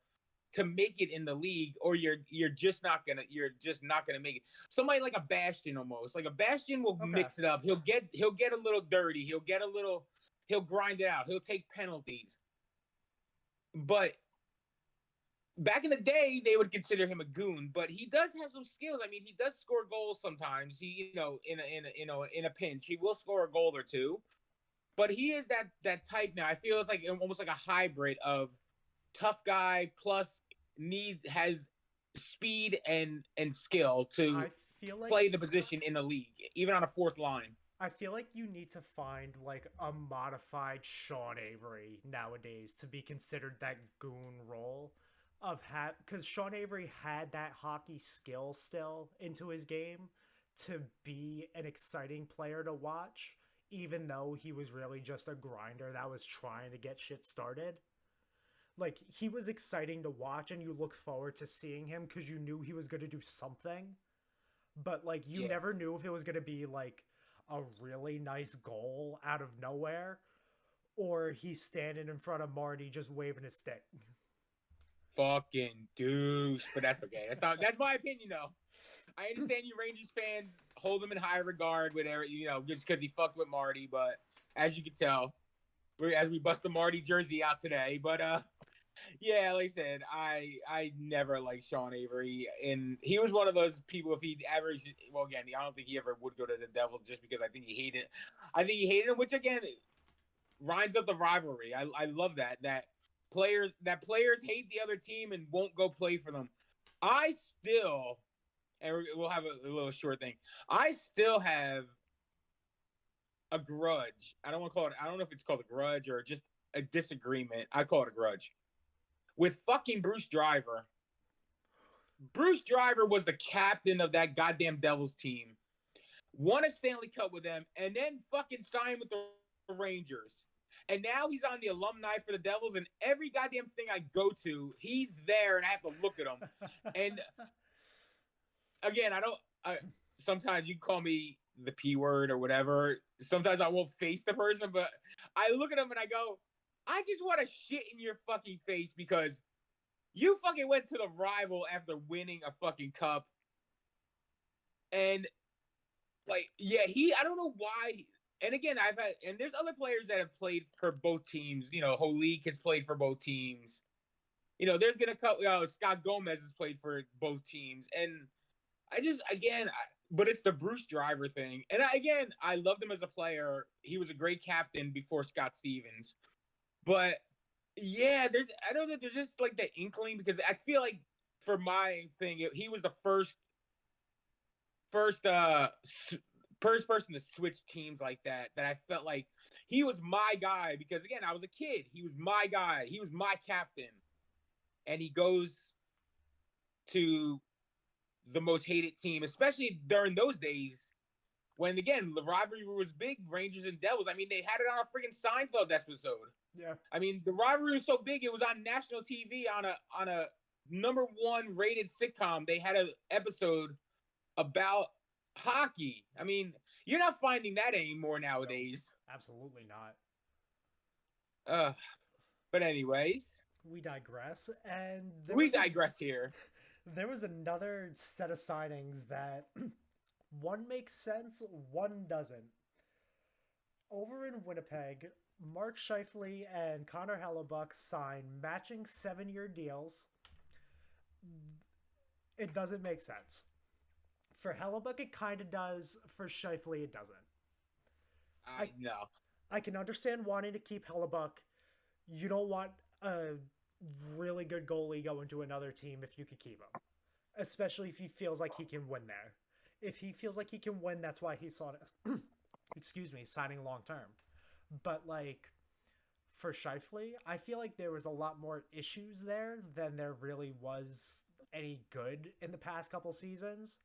to make it in the league, or you're just not gonna make it. Somebody like a Bastion, almost like a Bastion will Okay. mix it up. He'll get a little dirty. He'll grind it out. He'll take penalties. But back in the day, they would consider him a goon, but he does have some skills. I mean, he does score goals sometimes. He, in a pinch, he will score a goal or two. But he is that type now. I feel it's like almost like a hybrid of tough guy plus has speed and skill to I feel like play the position in the league, even on a fourth line. I feel like you need to find like a modified Sean Avery nowadays to be considered that goon role of because Sean Avery had that hockey skill still into his game to be an exciting player to watch, even though he was really just a grinder that was trying to get shit started. Like he was exciting to watch and you looked forward to seeing him because you knew he was going to do something, but like you Yeah. never knew if it was going to be like a really nice goal out of nowhere or he's standing in front of Marty just waving his stick. Fucking douche, but that's okay. That's my opinion though. I understand you Rangers fans hold him in high regard, whatever, just because he fucked with Marty. But as you can tell, as we bust the Marty jersey out today. But yeah, like I said, I never liked Sean Avery, and he was one of those people. If he averaged, well, again, I don't think he ever would go to the Devils just because I think he hated. I think he hated him, which again winds up the rivalry. I love that players hate the other team and won't go play for them. I still, and we'll have a little short thing. I still have a grudge. I don't want to call it. I don't know if it's called a grudge or just a disagreement. I call it a grudge with fucking Bruce Driver. Bruce Driver was the captain of that goddamn Devils team. Won a Stanley Cup with them, and then fucking signed with the Rangers. And now he's on the alumni for the Devils, and every goddamn thing I go to, he's there, and I have to look at him. And again, sometimes you call me the P word or whatever. Sometimes I won't face the person, but I look at him and I go, I just want to shit in your fucking face because you fucking went to the rival after winning a fucking cup. And like, yeah, I don't know why. And again, and there's other players that have played for both teams. You know, Holik has played for both teams. You know, there's been a couple, Scott Gomez has played for both teams. And I just, again, but it's the Bruce Driver thing. And I loved him as a player. He was a great captain before Scott Stevens. But yeah, I don't know, there's just like the inkling because I feel like for my thing, he was the first person to switch teams like that I felt like he was my guy because again, I was a kid. He was my guy. He was my captain. And he goes to the most hated team, especially during those days when again the rivalry was big, Rangers and Devils. I mean, they had it on a freaking Seinfeld episode. Yeah. I mean, the rivalry was so big it was on national TV on a #1 rated sitcom. They had an episode about hockey. I mean, you're not finding that anymore nowadays. No, absolutely not. But anyways, We digress, and we digress here. There was another set of signings that one makes sense, one doesn't. Over in Winnipeg, Mark Scheifele and Connor Hellebuck signed matching 7-year deals. It doesn't make sense. For Hellebuck, it kind of does. For Scheifele, it doesn't. No. I can understand wanting to keep Hellebuck. You don't want a really good goalie going to another team if you could keep him. Especially if he feels like he can win there. If he feels like he can win, that's why he sought signing long term. But like for Scheifele, I feel like there was a lot more issues there than there really was any good in the past couple seasons.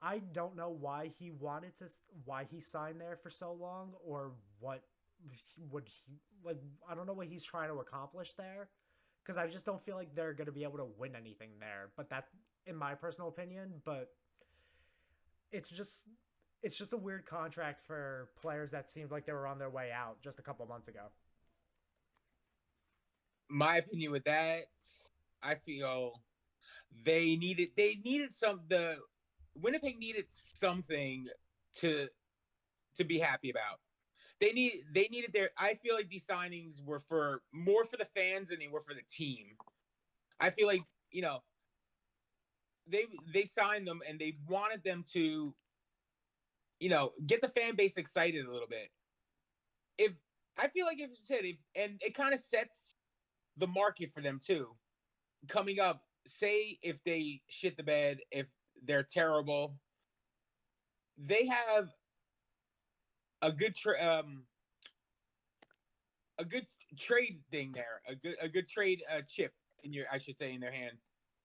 I don't know why he signed there for so long, or what would he like. I don't know what he's trying to accomplish there, because I just don't feel like they're going to be able to win anything there. But that, in my personal opinion, but it's just a weird contract for players that seemed like they were on their way out just a couple months ago. My opinion with that, I feel Winnipeg needed something to be happy about. They needed I feel like these signings were more for the fans than they were for the team. I feel like, you know, they signed them and they wanted them to, you know, get the fan base excited a little bit. And it kind of sets the market for them too. Coming up, say if they shit the bed, if they're terrible, they have a good trade thing there, a good trade chip in their hand,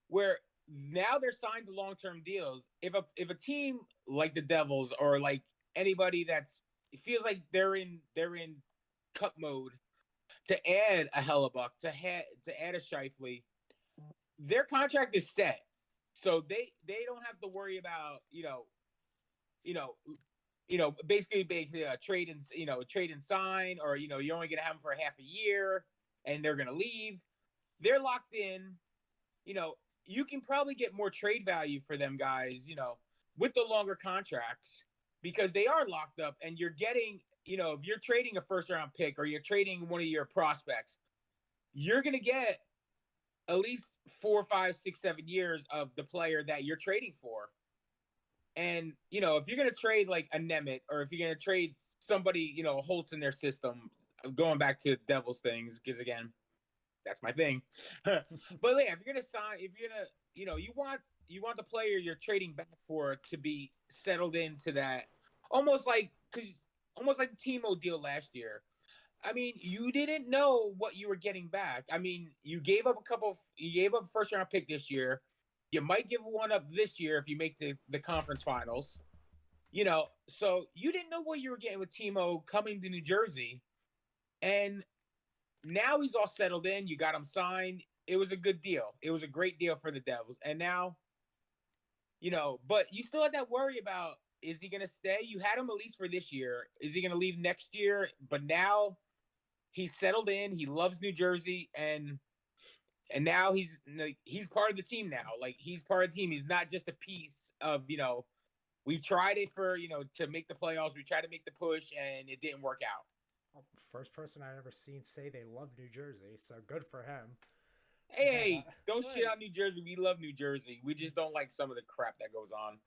where now they're signed to long-term deals. If a team like the Devils or like anybody it feels like they're in cup mode, to add a Hellebuck, to add a Scheifele, their contract is set, so they don't have to worry about basically trade and sign, or you're only gonna have them for half a year and they're gonna leave. They're locked in. You can probably get more trade value for them guys, with the longer contracts, because they are locked up, and you're getting, if you're trading a first round pick or you're trading one of your prospects, you're gonna get at least 4, 5, 6, 7 years of the player that you're trading for. And, if you're going to trade like a Nemeth, or if you're going to trade somebody, Holtz in their system, going back to Devils things, because again, that's my thing. But yeah, if you're going to sign, if you're going to, you want the player you're trading back for to be settled into that, almost like the Timo deal last year. I mean, you didn't know what you were getting back. I mean, you gave up a first round pick this year. You might give one up this year if you make the conference finals. So you didn't know what you were getting with Timo coming to New Jersey. And now he's all settled in. You got him signed. It was a good deal. It was a great deal for the Devils. And now But you still had that worry about, is he going to stay? You had him at least for this year. Is he going to leave next year? But now he's settled in. He loves New Jersey, and now he's part of the team now. Like, he's part of the team. He's not just a piece of, we tried it for, to make the playoffs. We tried to make the push, and it didn't work out. First person I've ever seen say they love New Jersey, so good for him. Hey, don't shit on New Jersey. We love New Jersey. We just don't like some of the crap that goes on.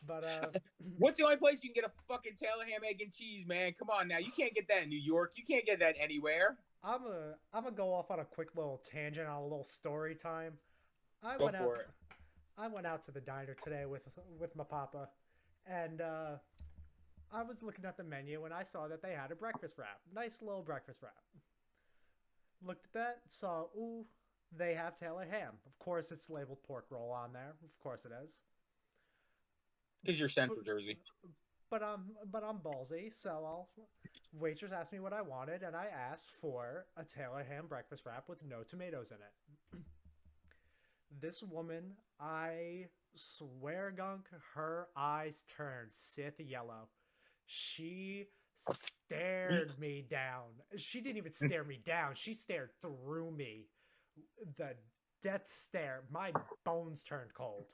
But what's the only place you can get a fucking Taylor ham, egg, and cheese, man? Come on now. You can't get that in New York. You can't get that anywhere. I'm gonna go off on a quick little tangent on a little story time. Go for it. I went out to the diner today with my papa, and I was looking at the menu and I saw that they had a breakfast wrap. Nice little breakfast wrap. Looked at that, saw, ooh, they have Taylor ham. Of course, it's labeled pork roll on there. Of course it is. Because you're Central Jersey. But I'm ballsy, so waitress asked me what I wanted, and I asked for a Taylor ham breakfast wrap with no tomatoes in it. This woman, I swear, gunk, her eyes turned Sith yellow. She stared me down. She didn't even stare me down. She stared through me. The death stare. My bones turned cold.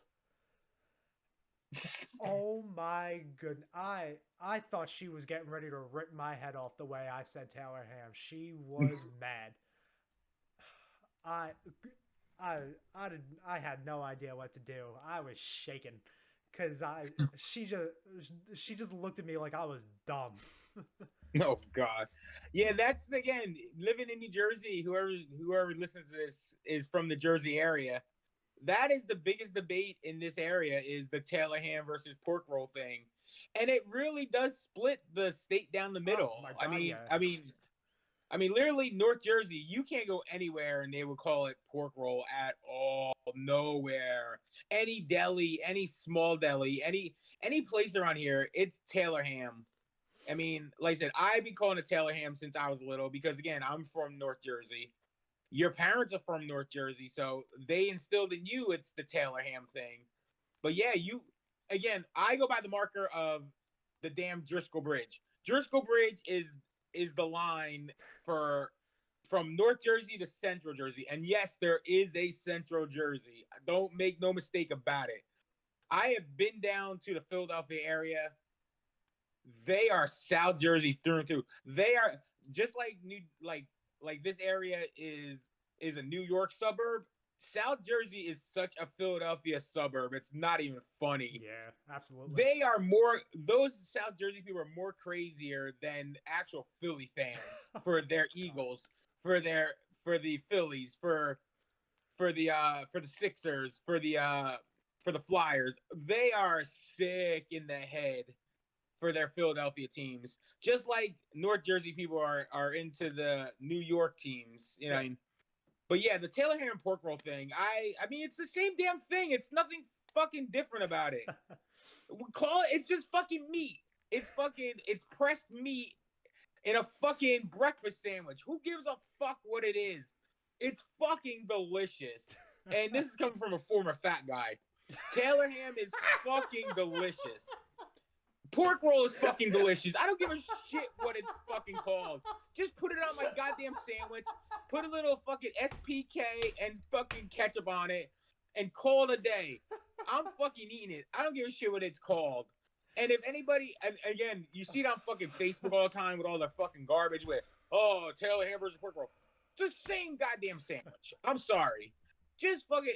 Oh my goodness. I thought she was getting ready to rip my head off the way I said Taylor ham. She was mad. I had no idea what to do. I was shaking because she just looked at me like I was dumb. Oh God, yeah. That's again living in New Jersey. Whoever listens to this is from the Jersey area. That is the biggest debate in this area, is the Taylor ham versus pork roll thing, and it really does split the state down the middle. Oh my God, I mean, literally North Jersey, you can't go anywhere and they would call it pork roll at all. Nowhere, any deli, any small deli, any place around here, it's Taylor ham. I mean, like I said, I've been calling it Taylor ham since I was little because, again, I'm from North Jersey. Your parents are from North Jersey, so they instilled in you it's the Taylor ham thing. But yeah, I go by the marker of the damn Driscoll Bridge. Driscoll Bridge is the line from North Jersey to Central Jersey. And yes, there is a Central Jersey. Don't make no mistake about it. I have been down to the Philadelphia area. They are South Jersey through and through. They are just like this area is a New York suburb. South Jersey is such a Philadelphia suburb. It's not even funny. Yeah, absolutely. Those South Jersey people are more crazier than actual Philly fans for their Eagles, for the Phillies, for the Sixers, for the Flyers. They are sick in the head for their Philadelphia teams, just like North Jersey people are into the New York teams, you know. Yeah. But yeah, the Taylor ham pork roll thing, I mean, it's the same damn thing. It's nothing fucking different about it. It's just fucking meat. It's pressed meat in a fucking breakfast sandwich. Who gives a fuck what it is? It's fucking delicious. And this is coming from a former fat guy. Taylor ham is fucking delicious. Pork roll is fucking delicious. I don't give a shit what it's fucking called. Just put it on my goddamn sandwich. Put a little fucking SPK and fucking ketchup on it and call it a day. I'm fucking eating it. I don't give a shit what it's called. And if anybody, and again, you see it on fucking Facebook all the time with all the fucking garbage with, oh, Taylor ham versus pork roll. It's the same goddamn sandwich. I'm sorry. Just fucking,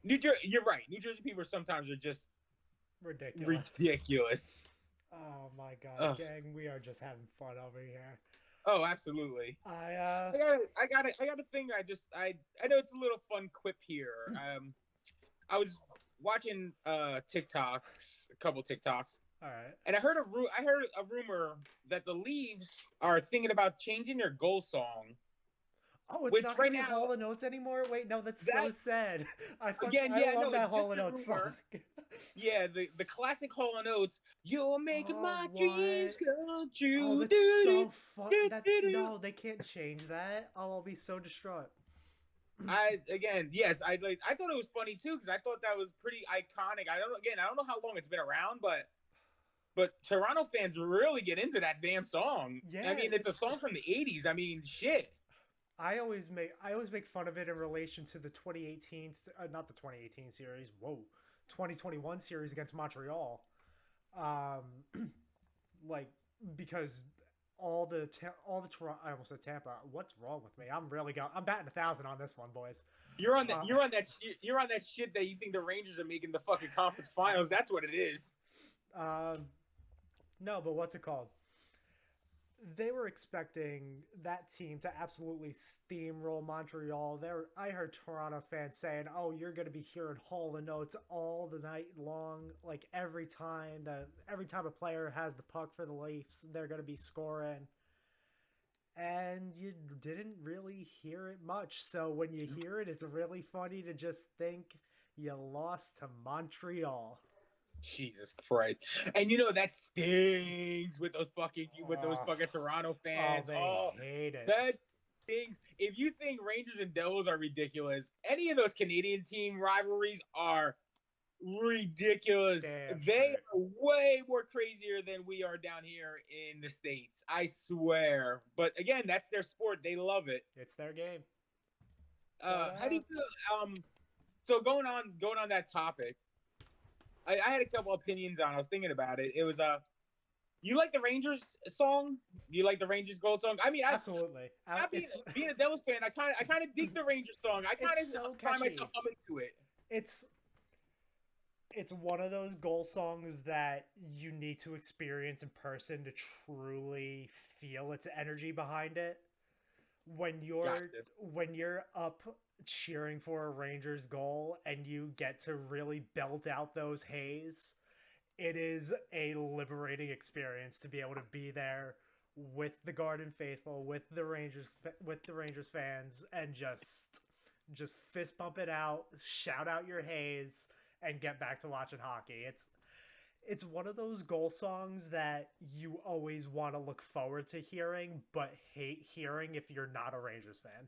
you're right. New Jersey people sometimes are just ridiculous. Oh my God, gang, we are just having fun over here. Oh, absolutely. I got a thing. I know it's a little fun quip here. I was watching TikToks, a couple TikToks. All right. And I heard a rumor that the Leaves are thinking about changing their goal song. Oh, it's not right now Hall & Oates anymore? Wait, no, that's so sad. I love that Hall & Oates song. Yeah, the classic Hall & Oates. You're making my dreams come true. Oh, that's so fun. No, they can't change that. Oh, I'll be so distraught. yes, I thought it was funny too because I thought that was pretty iconic. I don't know how long it's been around, but Toronto fans really get into that damn song. I Yeah, mean, it's a song from the '80s. I mean, shit. I always make fun of it in relation to the 2018 not the 2018 series. Whoa, 2021 series against Montreal. Um, like because all the Toronto. I almost said Tampa. What's wrong with me? I'm batting 1,000 on this one, boys. You're on that. Uh, You're on that shit that you think the Rangers are making the fucking conference finals. That's what it is. um, no, but what's it called? They were expecting that team to absolutely steamroll Montreal. I heard Toronto fans saying, "Oh, you're going to be hearing Hall of Notes all the night long. Like every time a player has the puck for the Leafs, they're going to be scoring." And you didn't really hear it much. So when you hear it, it's really funny to just think you lost to Montreal. Jesus Christ! And you know that stings with those Oh, fucking Toronto oh, fans. they Oh, hate it. that stings. If you think Rangers and Devils are ridiculous, any of those Canadian team rivalries are ridiculous. Damn They straight. are way more crazier than we are down here in the States. I swear. But again, that's their sport. They love it. It's their game. But How do you feel? So going on that topic, I had a couple opinions on. I was thinking about it. It was you like the Rangers song? Do you like the Rangers gold song? I mean, absolutely, I being a Devils fan, I kind of dig the Rangers song. I kind it's so of find catchy. myself humming to it. It's it's one of those goal songs that you need to experience in person to truly feel its energy behind it. Gotcha. When you're up cheering for a Rangers goal and you get to really belt out those haze, it is a liberating experience to be able to be there with the Garden faithful, with the Rangers fans, and just fist pump it out, shout out your haze, and get back to watching hockey. It's one of those goal songs that you always want to look forward to hearing, but hate hearing if you're not a Rangers fan.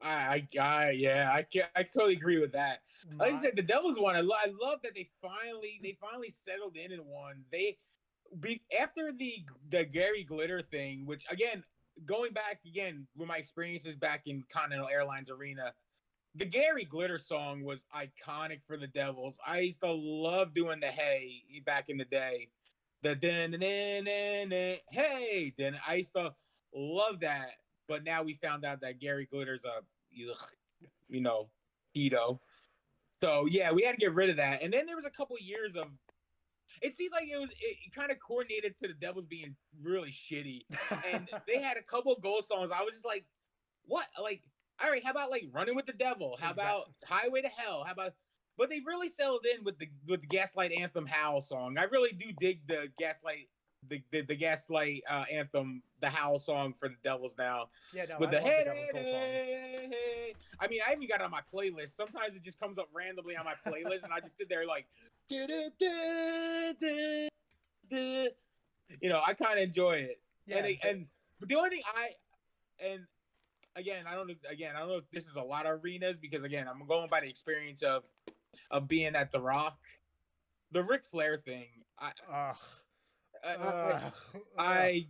Yeah, I totally agree with that. Like I My said, the Devils won. I love that they finally settled in and won. After the Gary Glitter thing, which again, going back again with my experiences back in Continental Airlines Arena, the Gary Glitter song was iconic for the Devils. I used to love doing the hey back in the day. The hey, then I used to love that. But now we found out that Gary Glitter's a you know, pedo. So yeah, we had to get rid of that. And then there was a couple years of it seems like it kind of coordinated to the Devils being really shitty. And they had a couple goal songs. I was just like, what? Like, all right, how about like Running with the Devil? How about exactly. Highway to Hell? How about but they really settled in with the Gaslight Anthem Howl song. I really do dig the Gaslight Gaslight anthem, the Howl song for the Devils now. Yeah, no, With I the love the hey, Devil's hey, Goal song. hey, hey. I mean, I even got it on my playlist. Sometimes it just comes up randomly on my playlist, and I just sit there like, you know, I kind of enjoy it. Yeah, And but the only thing and I don't know if this is a lot of arenas because again, I'm going by the experience of being at the Rock. The Ric Flair thing, ugh, I, ugh, ugh. I, I hate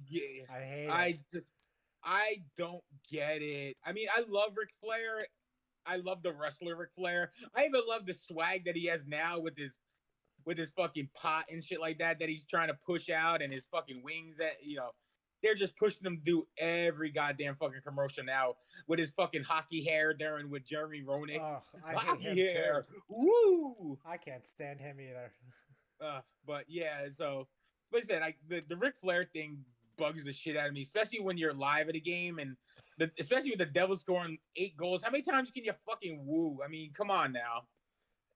it. I, I don't get it. I mean, I love Ric Flair. I love the wrestler Ric Flair. I even love the swag that he has now with his fucking pot and shit like that he's trying to push out and his fucking wings that they're just pushing him to do every goddamn fucking commercial now with his fucking hockey hair during with Jeremy Roenick. Ugh, I hate him Hockey hair. too. Woo! I can't stand him either. But yeah, so like I said, the Ric Flair thing bugs the shit out of me, especially when you're live at a game and especially with the Devils scoring 8 goals. How many times can you fucking woo? I mean, come on now.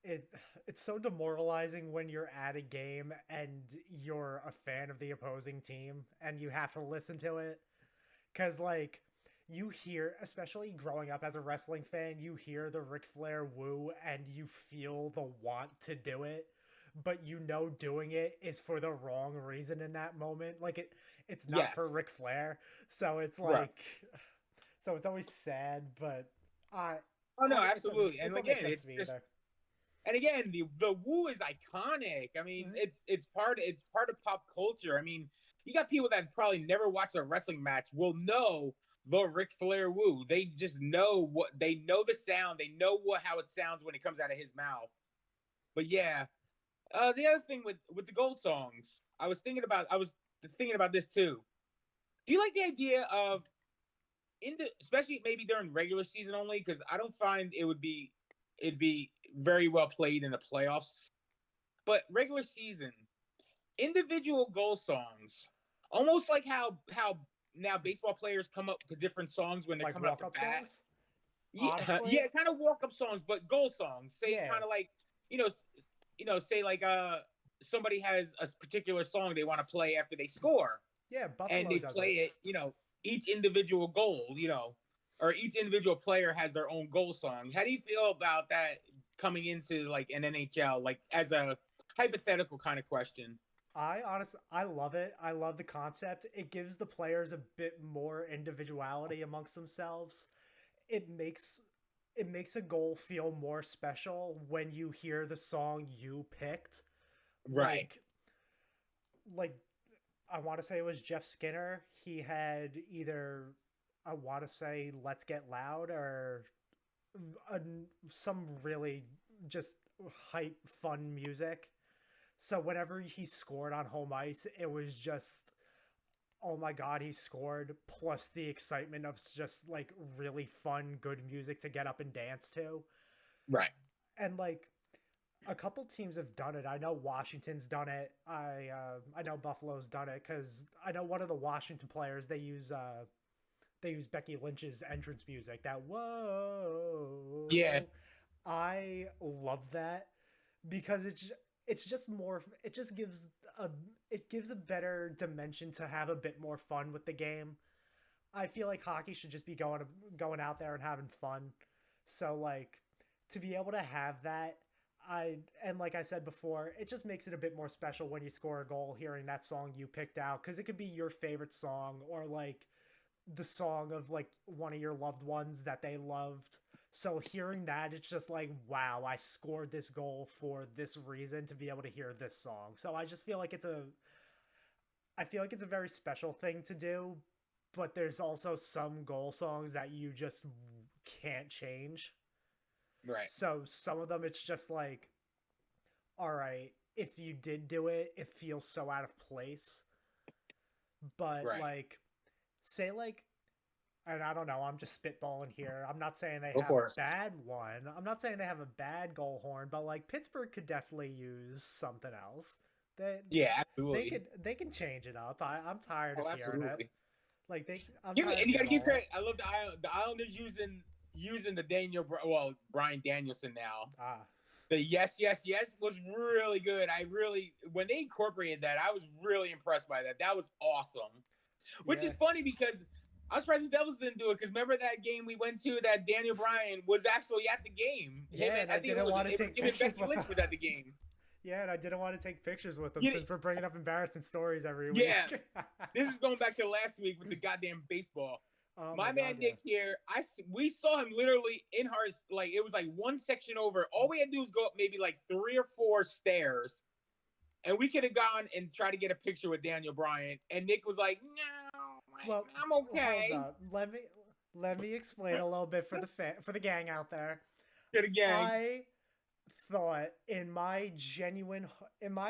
it it's so demoralizing when you're at a game and you're a fan of the opposing team and you have to listen to it cuz like you hear, especially growing up as a wrestling fan, you hear the Ric Flair woo and you feel the want to do it, but you know doing it is for the wrong reason in that moment. Like it's not for Yes. Ric Flair. So it's Right. like so it's always sad, but I Oh no, It doesn't absolutely. it And don't make again, sense to it's me just either. and again the woo is iconic. I mean, Mhm. it's part of pop culture. I mean, you got people that probably never watched a wrestling match will know the Ric Flair woo. They just know they know the sound. They know how it sounds when it comes out of his mouth. But yeah, the other thing with the gold songs, I was thinking about this too. Do you like the idea of especially maybe during regular season only? Because I don't find it'd be very well played in the playoffs. But regular season, individual goal songs, almost like how now baseball players come up to different songs when they're Like coming up walk to up bat. songs. Yeah, Honestly, yeah, kind of walk up songs, but goal songs. Say yeah, kind of like you know, say like somebody has a particular song they want to play after they score, yeah. and Buffalo they does play it. it. Each individual goal. Or each individual player has their own goal song. How do you feel about that coming into like an NHL, like as a hypothetical kind of question? I love it. I love the concept. It gives the players a bit more individuality amongst themselves. It makes it makes a goal feel more special when you hear the song you picked. Right. Like like I want to say it was Jeff Skinner. He had either I want to say "Let's Get Loud" or a, some really just hype, fun music. So whenever he scored on home ice, it was just, oh my god, he scored. Plus the excitement of just like really fun, good music to get up and dance to. Right. And like a couple teams have done it. I know Washington's done it. I know Buffalo's done it because I know one of the Washington players they use Becky Lynch's entrance music. That Yeah. whoa, I love that because it's just more. It just a gives a better dimension to have a bit more fun with the game. I feel like hockey should just be going out there and having fun. So like to be able to have that, I and like I said before, it just makes it a bit more special when you score a goal hearing that song you picked out because it could be your favorite song or like the song of like one of your loved ones that they loved. So hearing that, it's just like, wow, I scored this goal for this reason to be able to hear this song. So I just feel like I feel like it's a very special thing to do, but there's also some goal songs that you just can't change. Right. So some of them it's just like, all right, if you did do it, it feels so out of place. But Right. like say like and I don't know, I'm just spitballing here. I'm not saying they Go have a for it. bad one. I'm not saying they have a bad goal horn, but like Pittsburgh could definitely use something else. They Yeah, absolutely. they can change it up. I'm tired of Oh, hearing it. absolutely. Like I'm Give it, tired and of you got hearing to give all that. credit. I love the Islanders using the Brian Danielson now. Ah, The yes, yes, yes was really good. I really when they incorporated that, I was really impressed by that. That was awesome. Which yeah. is funny because I was surprised the Devils didn't do it because remember that game we went to that Daniel Bryan was actually at the game. Him Yeah, and and I I think it didn't was want to take him and pictures Becky with them. Lynch was at the game. Yeah, and I didn't want to take pictures with them Yeah, since we're bringing up embarrassing stories every yeah. week. This is going back to last week with the goddamn baseball. Oh my My god, man yeah. Nick here, we saw him literally in her like it was like one section over. All we had to do was go up maybe like 3 or 4 stairs, and we could have gone and tried to get a picture with Daniel Bryan. And Nick was like, "No, Well, I'm hold okay." up. Let me explain a little bit for for the gang out there. To the gang, I thought in my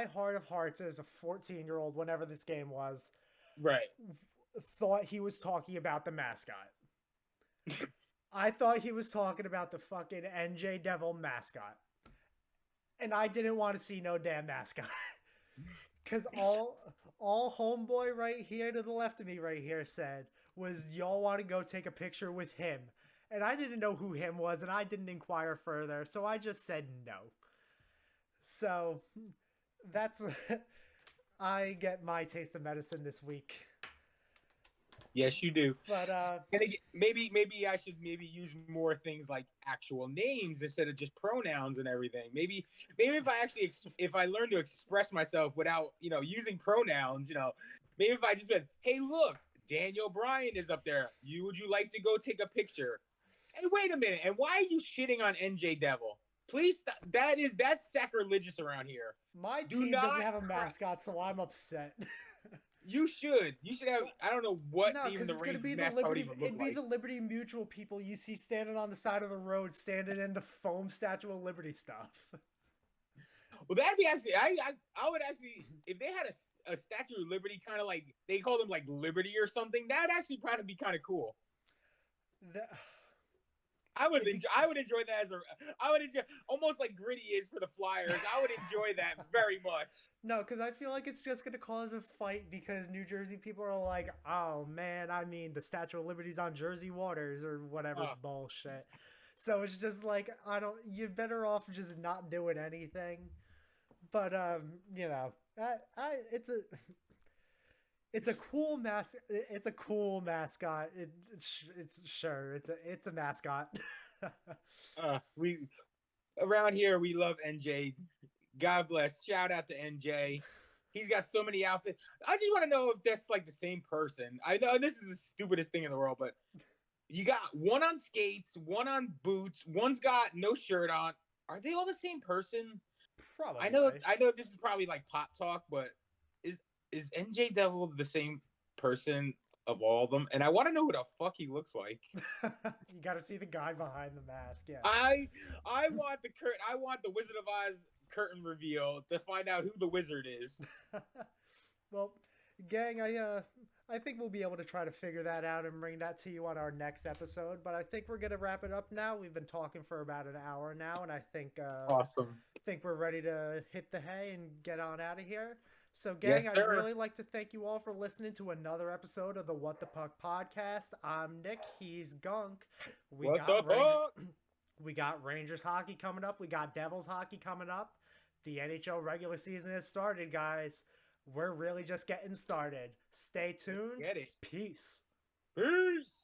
heart of hearts as a 14-year-old whenever this game was, right? thought he was talking about the mascot. I thought he was talking about the fucking NJ Devil mascot. And I didn't want to see no damn mascot. Cuz all homeboy right here to the left of me right here said was y'all want to go take a picture with him. And I didn't know who him was and I didn't inquire further, so I just said no. So that's I get my taste of medicine this week. Yes, you do. But And again, maybe I should maybe use more things like actual names instead of just pronouns and everything. Maybe if I actually if I learn to express myself without using pronouns, maybe if I just said, "Hey, look, Daniel Bryan is up there. Would you like to go take a picture?" Hey, wait a minute. And why are you shitting on NJ Devil? Please stop. That's sacrilegious around here. My Do team doesn't not have a mascot, so I'm upset. You should. You should have. I don't know what No, even because the it's gonna Rangers be the mascot would Liberty. even look It'd be like. the Liberty Mutual people you see standing on the side of the road, standing in the foam Statue of Liberty stuff. Well, that'd be actually. I would actually, if they had a Statue of Liberty, kind of like they call them like Liberty or something. That'd actually probably be kind of cool. The, I would enjoy that as a. I would enjoy almost like Gritty is for the Flyers. I would enjoy that very much. no, because I feel like it's just gonna cause a fight because New Jersey people are like, oh man, I mean the Statue of Liberty's on Jersey waters or whatever bullshit. So it's just like you're better off just not doing anything. But you know, it's a cool It's a cool mascot. It's a mascot. We around here we love NJ. God bless. Shout out to NJ. He's got so many outfits. I just want to know if that's like the same person. I know this is the stupidest thing in the world, but you got one on skates, one on boots, one's got no shirt on. Are they all the same person? Probably. I know this is probably like pop talk, but is NJ Devil the same person of all of them? And I want to know who the fuck he looks like. You got to see the guy behind the mask. Yeah. I want the Wizard of Oz curtain reveal to find out who the wizard is. Well, gang, I think we'll be able to try to figure that out and bring that to you on our next episode. But I think we're gonna wrap it up now. We've been talking for about an hour now, and I think awesome. Think we're ready to hit the hay and get on out of here. So, gang, yes, I'd really like to thank you all for listening to another episode of the What the Puck podcast. I'm Nick. He's Gunk. We got Rangers hockey coming up. We got Devils hockey coming up. The NHL regular season has started, guys. We're really just getting started. Stay tuned. Get it. Peace. Peace.